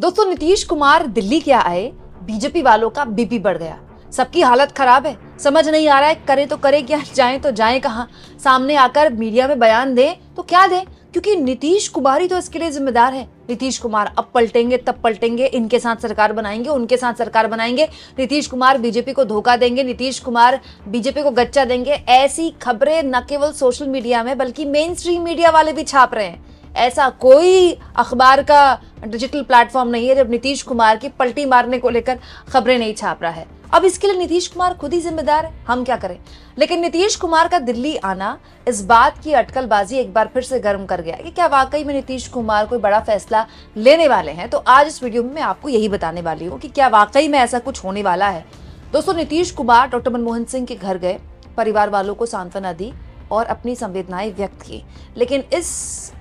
दोस्तों नीतीश कुमार दिल्ली क्या आए, बीजेपी वालों का बीपी बढ़ गया। सबकी हालत खराब है, समझ नहीं आ रहा है करे तो करे क्या, जाएं तो जाएं कहां। सामने आकर मीडिया में बयान दें तो क्या दें, क्योंकि नीतीश कुमार ही तो इसके लिए जिम्मेदार है। नीतीश कुमार अब पलटेंगे तब पलटेंगे, इनके साथ सरकार बनाएंगे उनके साथ सरकार बनाएंगे, नीतीश कुमार बीजेपी को धोखा देंगे, नीतीश कुमार बीजेपी को गच्चा देंगे। ऐसी खबरें न केवल सोशल मीडिया में बल्कि मेन स्ट्रीम मीडिया वाले भी छाप रहे हैं। ऐसा कोई अखबार का डिजिटल प्लेटफॉर्म नहीं है जब नीतीश कुमार की पलटी मारने को लेकर खबरें नहीं छाप रहा है। अब इसके लिए नीतीश कुमार खुद ही जिम्मेदार है, हम क्या करें। लेकिन नीतीश कुमार का दिल्ली आना इस बात की अटकलबाजी एक बार फिर से गर्म कर गया कि क्या वाकई में नीतीश कुमार कोई बड़ा फैसला लेने वाले हैं। तो आज इस वीडियो में मैं आपको यही बताने वाली हूँ कि क्या वाकई में ऐसा कुछ होने वाला है। दोस्तों, नीतीश कुमार डॉक्टर मनमोहन सिंह के घर गए, परिवार वालों को सांत्वना दी और अपनी संवेदनाएं व्यक्त की। लेकिन इस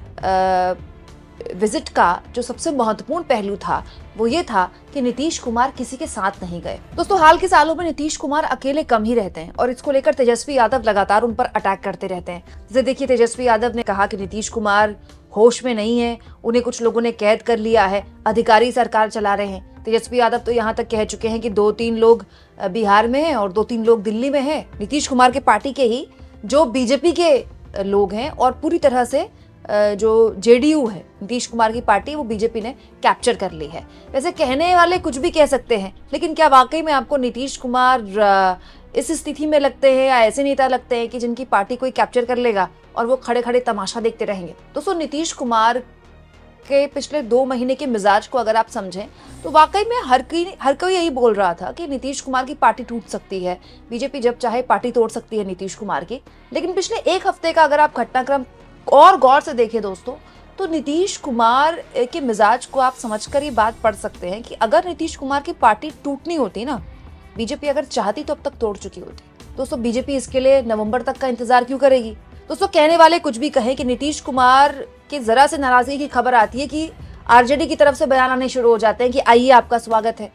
विजिट का जो सबसे महत्वपूर्ण पहलू था वो ये था कि नीतीश कुमार किसी के साथ नहीं गए। दोस्तों, हाल के सालों में नीतीश कुमार अकेले कम ही रहते हैं और इसको लेकर तेजस्वी यादव लगातार उन पर अटैक करते रहते हैं। जैसे देखिए, तेजस्वी यादव ने कहा कि नीतीश कुमार होश में नहीं है, उन्हें कुछ लोगों ने कैद कर लिया है, अधिकारी सरकार चला रहे हैं। तेजस्वी यादव तो यहाँ तक कह चुके हैं कि 2-3 लोग बिहार में हैं और 2-3 लोग दिल्ली में हैं, नीतीश कुमार के पार्टी के ही, जो बीजेपी के लोग हैं। और पूरी तरह से जो जेडीयू है, नीतीश कुमार की पार्टी, वो बीजेपी ने कैप्चर कर ली है। वैसे कहने वाले कुछ भी कह सकते हैं, लेकिन क्या वाकई में आपको नीतीश कुमार इस स्थिति में लगते हैं या ऐसे नेता लगते हैं कि जिनकी पार्टी कोई कैप्चर कर लेगा और वो खड़े खड़े तमाशा देखते रहेंगे। दोस्तों, नीतीश कुमार के पिछले 2 महीने के मिजाज को अगर आप समझें तो वाकई में हर कोई यही बोल रहा था कि नीतीश कुमार की पार्टी टूट सकती है, बीजेपी जब चाहे पार्टी तोड़ सकती है नीतीश कुमार की। लेकिन पिछले 1 हफ्ते का अगर आप घटनाक्रम और गौर से देखें दोस्तों, तो नीतीश कुमार के मिजाज को आप समझकर ये बात पढ़ सकते हैं कि अगर नीतीश कुमार की पार्टी टूटनी होती ना, बीजेपी अगर चाहती तो अब तक तोड़ चुकी होती। दोस्तों, बीजेपी इसके लिए नवंबर तक का इंतजार क्यों करेगी। दोस्तों, कहने वाले कुछ भी कहें कि नीतीश कुमार की जरा से नाराजगी की खबर आती है कि आरजेडी की तरफ से बयान आने शुरू हो जाते हैं कि आइए आपका स्वागत है।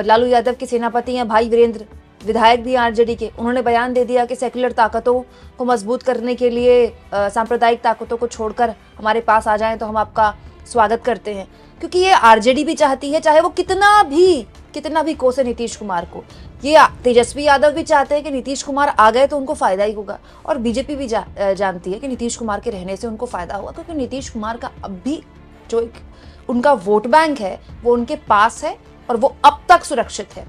लालू यादव के सेनापति हैं भाई वीरेंद्र, विधायक भी आरजेडी के, उन्होंने बयान दे दिया कि सेक्युलर ताकतों को मजबूत करने के लिए सांप्रदायिक ताकतों को छोड़कर हमारे पास आ जाएं तो हम आपका स्वागत करते हैं। क्योंकि ये आरजेडी भी चाहती है, चाहे वो कितना भी कोसे नीतीश कुमार को। ये तेजस्वी यादव भी चाहते हैं कि नीतीश कुमार आ गए तो उनको फायदा ही होगा, और बीजेपी भी जानती है कि नीतीश कुमार के रहने से उनको फायदा होगा, क्योंकि नीतीश कुमार का अब भी जो एक उनका वोट बैंक है वो उनके पास है और वो अब तक सुरक्षित है।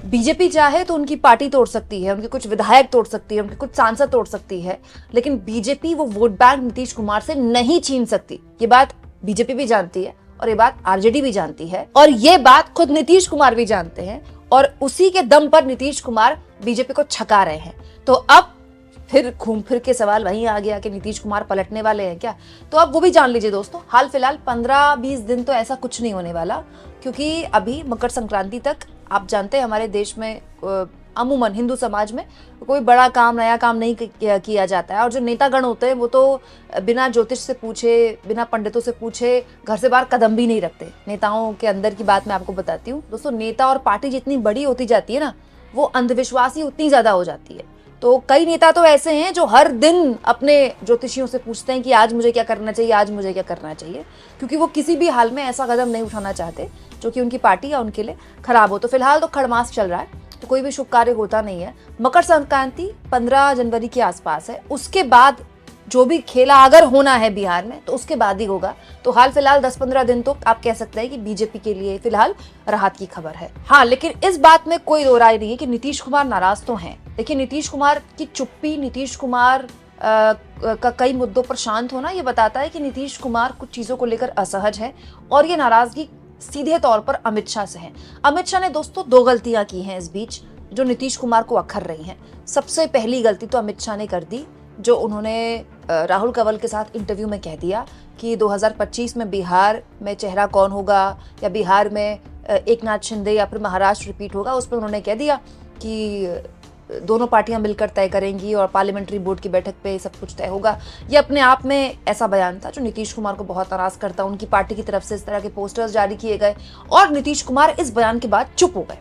बीजेपी चाहे तो उनकी पार्टी तोड़ सकती है, उनके कुछ विधायक तोड़ सकती है, उनके कुछ सांसद तोड़ सकती है, लेकिन बीजेपी वो वोट बैंक नीतीश कुमार से नहीं छीन सकती। ये बात बीजेपी भी जानती है और ये बात आरजेडी भी जानती है और ये बात खुद नीतीश कुमार भी जानते हैं, और उसी के दम पर नीतीश कुमार बीजेपी को छका रहे हैं। तो अब फिर घूम फिर के सवाल वहीं आ गया कि नीतीश कुमार पलटने वाले हैं क्या। तो अब वो भी जान लीजिए दोस्तों, हाल फिलहाल 15-20 दिन तो ऐसा कुछ नहीं होने वाला, क्योंकि अभी मकर संक्रांति तक आप जानते हैं हमारे देश में अमूमन हिंदू समाज में कोई बड़ा काम, नया काम नहीं किया जाता है। और जो नेतागण होते हैं वो तो बिना ज्योतिष से पूछे, बिना पंडितों से पूछे घर से बाहर कदम भी नहीं रखते। नेताओं के अंदर की बात मैं आपको बताती हूँ दोस्तों, नेता और पार्टी जितनी बड़ी होती जाती है ना, वो अंधविश्वासी उतनी ज्यादा हो जाती है। तो कई नेता तो ऐसे हैं जो हर दिन अपने ज्योतिषियों से पूछते हैं कि आज मुझे क्या करना चाहिए, आज मुझे क्या करना चाहिए, क्योंकि वो किसी भी हाल में ऐसा कदम नहीं उठाना चाहते जो कि उनकी पार्टी या उनके लिए खराब हो। तो फिलहाल तो खड़मास चल रहा है, तो कोई भी शुभ कार्य होता नहीं है। मकर संक्रांति 15 जनवरी के आसपास है, उसके बाद जो भी खेला अगर होना है बिहार में तो उसके बाद ही होगा। तो हाल फिलहाल 10-15 दिन तो आप कह सकते हैं कि बीजेपी के लिए फिलहाल राहत की खबर है। हाँ, लेकिन इस बात में कोई दो राय नहीं है कि नीतीश कुमार नाराज तो हैं। देखिए, नीतीश कुमार की चुप्पी, नीतीश कुमार का कई मुद्दों पर शांत होना, ये बताता है कि नीतीश कुमार कुछ चीजों को लेकर असहज है, और ये नाराजगी सीधे तौर पर अमित शाह से है। अमित शाह ने दोस्तों 2 गलतियां की हैं इस बीच जो नीतीश कुमार को अखर रही हैं। सबसे पहली गलती तो अमित शाह ने कर दी जो उन्होंने राहुल कंवल के साथ इंटरव्यू में कह दिया कि 2025 में बिहार में चेहरा कौन होगा, या बिहार में एकनाथ शिंदे या फिर महाराष्ट्र रिपीट होगा। उस पर उन्होंने कह दिया कि दोनों पार्टियां मिलकर तय करेंगी और पार्लियामेंट्री बोर्ड की बैठक पे सब कुछ तय होगा। ये अपने आप में ऐसा बयान था जो नीतीश कुमार को बहुत नाराज करता। उनकी पार्टी की तरफ से इस तरह के पोस्टर्स जारी किए गए और नीतीश कुमार इस बयान के बाद चुप हो गए।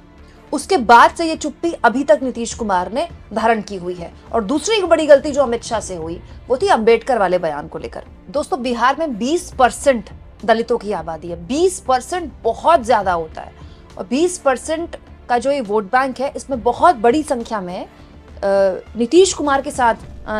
उसके बाद से ये चुप्पी अभी तक नीतीश कुमार ने धारण की हुई है। और दूसरी एक बड़ी गलती जो अमित शाह से हुई वो थी अंबेडकर वाले बयान को लेकर। दोस्तों, बिहार में 20% दलितों की आबादी है। 20% बहुत ज्यादा होता है, और 20% का जो ये वोट बैंक है, इसमें बहुत बड़ी संख्या में नीतीश कुमार के साथ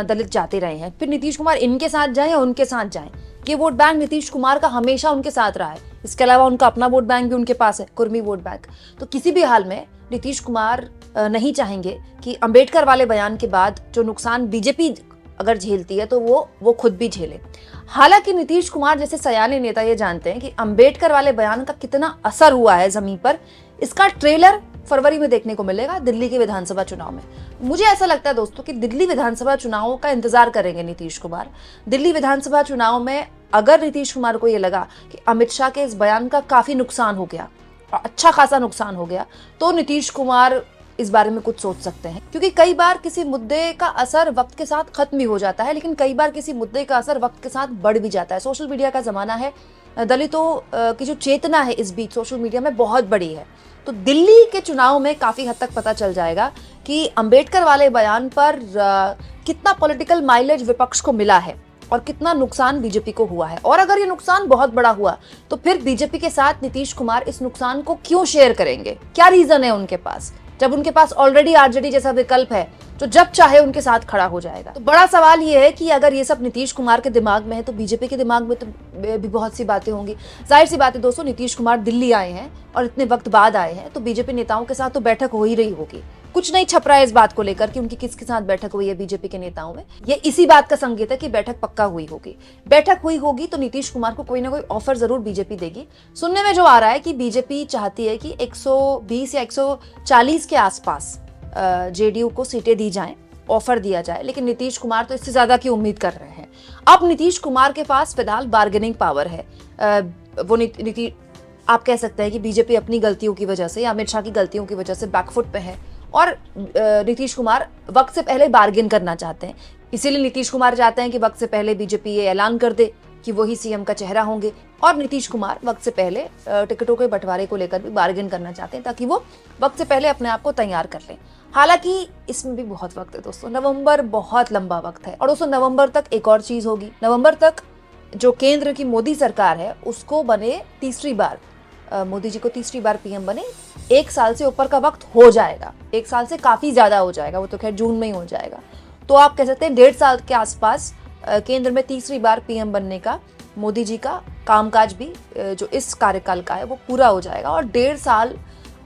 दलित जाते रहे हैं। फिर नीतीश कुमार इनके साथ जाएं या उनके साथ जाएं, ये वोट बैंक नीतीश कुमार का हमेशा उनके साथ रहा है। इसके अलावा उनका अपना वोट बैंक भी उनके पास है, कुर्मी वोट बैंक। तो किसी भी हाल में नीतीश कुमार नहीं चाहेंगे कि अंबेडकर वाले बयान के बाद जो नुकसान बीजेपी अगर झेलती है तो वो खुद भी झेले। हालांकि नीतीश कुमार जैसे सयाने नेता ये जानते हैं कि अंबेडकर वाले बयान का कितना असर हुआ है जमीन पर, इसका ट्रेलर फरवरी में देखने को मिलेगा दिल्ली के विधानसभा चुनाव में। मुझे ऐसा लगता है दोस्तों कि दिल्ली विधानसभा चुनावों का इंतजार करेंगे नीतीश कुमार। दिल्ली विधानसभा चुनाव में अगर नीतीश कुमार को ये लगा कि अमित शाह के इस बयान का काफी नुकसान हो गया, और अच्छा खासा नुकसान हो गया, तो नीतीश कुमार इस बारे में कुछ सोच सकते हैं। क्योंकि कई बार किसी मुद्दे का असर वक्त के साथ खत्म भी हो जाता है, लेकिन कई बार किसी मुद्दे का असर वक्त के साथ बढ़ भी जाता है। सोशल मीडिया का जमाना है, दलितों की जो चेतना है इस बीच सोशल मीडिया में बहुत बड़ी है। तो दिल्ली के चुनाव में काफी हद तक पता चल जाएगा कि अंबेडकर वाले बयान पर कितना पॉलिटिकल माइलेज विपक्ष को मिला है और कितना नुकसान बीजेपी को हुआ है। और अगर ये नुकसान बहुत बड़ा हुआ तो फिर बीजेपी के साथ नीतीश कुमार इस नुकसान को क्यों शेयर करेंगे? क्या रीजन है उनके पास, जब उनके पास ऑलरेडी आरजेडी जैसा विकल्प है जो जब चाहे उनके साथ खड़ा हो जाएगा। तो बड़ा सवाल ये है कि अगर ये सब नीतीश कुमार के दिमाग में है तो बीजेपी के दिमाग में तो भी बहुत सी बातें होंगी। जाहिर सी बात है दोस्तों, नीतीश कुमार दिल्ली आए हैं और इतने वक्त बाद आए हैं, तो बीजेपी नेताओं के साथ तो बैठक हो ही रही होगी। कुछ नहीं छप रहा है इस बात को लेकर कि उनकी किसके साथ बैठक हुई है बीजेपी के नेताओं में। ये इसी बात का संकेत है कि बैठक पक्का हुई होगी। बैठक हुई होगी तो नीतीश कुमार को कोई ना कोई ऑफर जरूर बीजेपी देगी। सुनने में जो आ रहा है कि बीजेपी चाहती है कि 120 या 140 के आसपास जेडीयू को सीटें दी जाएं, ऑफर दिया जाए, लेकिन नीतीश कुमार तो इससे ज्यादा की उम्मीद कर रहे हैं। अब नीतीश कुमार के पास फिलहाल बार्गेनिंग पावर है। वो आप कह सकते हैं कि बीजेपी अपनी गलतियों की वजह से या अमित शाह की गलतियों की वजह से बैकफुट पे है, और नीतीश कुमार वक्त से पहले बार्गेन करना चाहते हैं। इसीलिए नीतीश कुमार चाहते हैं कि वक्त से पहले बीजेपी ये ऐलान कर दे कि वही सीएम का चेहरा होंगे, और नीतीश कुमार वक्त से पहले टिकटों के बंटवारे को लेकर भी बार्गेन करना चाहते हैं ताकि वो वक्त से पहले अपने आप को तैयार कर लें। हालांकि इसमें भी बहुत वक्त है दोस्तों, नवंबर बहुत लंबा वक्त है। और दोस्तों नवंबर तक एक और चीज होगी, नवंबर तक जो केंद्र की मोदी सरकार है उसको बने तीसरी बार, मोदी जी को तीसरी बार पीएम बने, 1 साल से ऊपर का वक्त हो जाएगा। 1 साल से काफी ज्यादा हो जाएगा, वो तो खैर जून में ही हो जाएगा। तो आप कह सकते हैं 1.5 साल के आसपास केंद्र में तीसरी बार पीएम बनने का मोदी जी का कामकाज भी जो इस कार्यकाल का है वो पूरा हो जाएगा। और 1.5 साल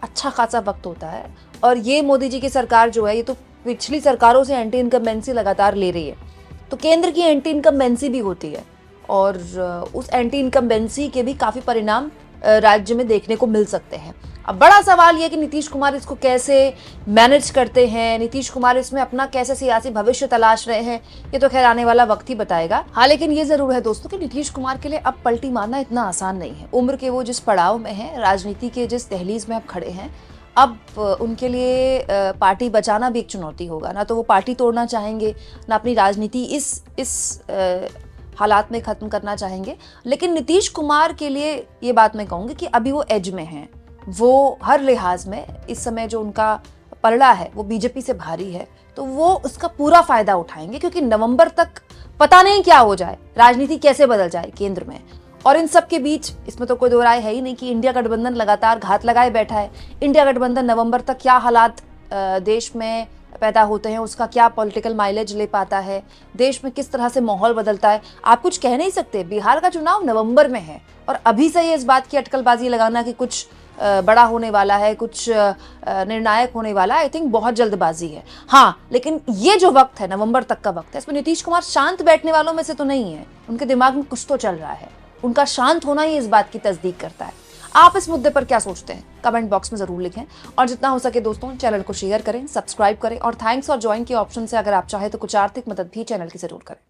अच्छा खासा वक्त होता है। और ये मोदी जी की सरकार जो है, ये तो पिछली सरकारों से एंटी इनकम्बेंसी लगातार ले रही है। तो केंद्र की एंटी इनकम्बेंसी भी होती है, और उस एंटी इनकम्बेंसी के भी काफी परिणाम राज्य में देखने को मिल सकते हैं। अब बड़ा सवाल यह कि नीतीश कुमार इसको कैसे मैनेज करते हैं, नीतीश कुमार इसमें अपना कैसे सियासी भविष्य तलाश रहे हैं, ये तो खैर आने वाला वक्त ही बताएगा। हाँ, लेकिन ये जरूर है दोस्तों कि नीतीश कुमार के लिए अब पलटी मारना इतना आसान नहीं है। उम्र के वो जिस पड़ाव में है, राजनीति के जिस दहलीज में अब खड़े हैं, अब उनके लिए पार्टी बचाना भी एक चुनौती होगा। ना तो वो पार्टी तोड़ना चाहेंगे, ना अपनी राजनीति इस हालात में खत्म करना चाहेंगे। लेकिन नीतीश कुमार के लिए ये बात मैं कहूँगी कि अभी वो एज में हैं, वो हर लिहाज में इस समय जो उनका पलड़ा है वो बीजेपी से भारी है, तो वो उसका पूरा फायदा उठाएंगे। क्योंकि नवंबर तक पता नहीं क्या हो जाए, राजनीति कैसे बदल जाए केंद्र में। और इन सब के बीच इसमें तो कोई दो राय है ही नहीं कि इंडिया गठबंधन लगातार घात लगाए बैठा है। इंडिया गठबंधन नवंबर तक क्या हालात देश में पैदा होते हैं, उसका क्या पॉलिटिकल माइलेज ले पाता है, देश में किस तरह से माहौल बदलता है, आप कुछ कह नहीं सकते। बिहार का चुनाव नवंबर में है, और अभी से ये इस बात की अटकलबाजी लगाना कि कुछ बड़ा होने वाला है, कुछ निर्णायक होने वाला है, आई थिंक बहुत जल्दबाजी है। हाँ, लेकिन ये जो वक्त है, नवंबर तक का वक्त है, इसमें नीतीश कुमार शांत बैठने वालों में से तो नहीं है। उनके दिमाग में कुछ तो चल रहा है, उनका शांत होना ही इस बात की तस्दीक करता है। आप इस मुद्दे पर क्या सोचते हैं, कमेंट बॉक्स में जरूर लिखें। और जितना हो सके दोस्तों चैनल को शेयर करें, सब्सक्राइब करें, और थैंक्स और ज्वाइन के ऑप्शन से अगर आप चाहें तो कुछ आर्थिक मदद भी चैनल की जरूर करें।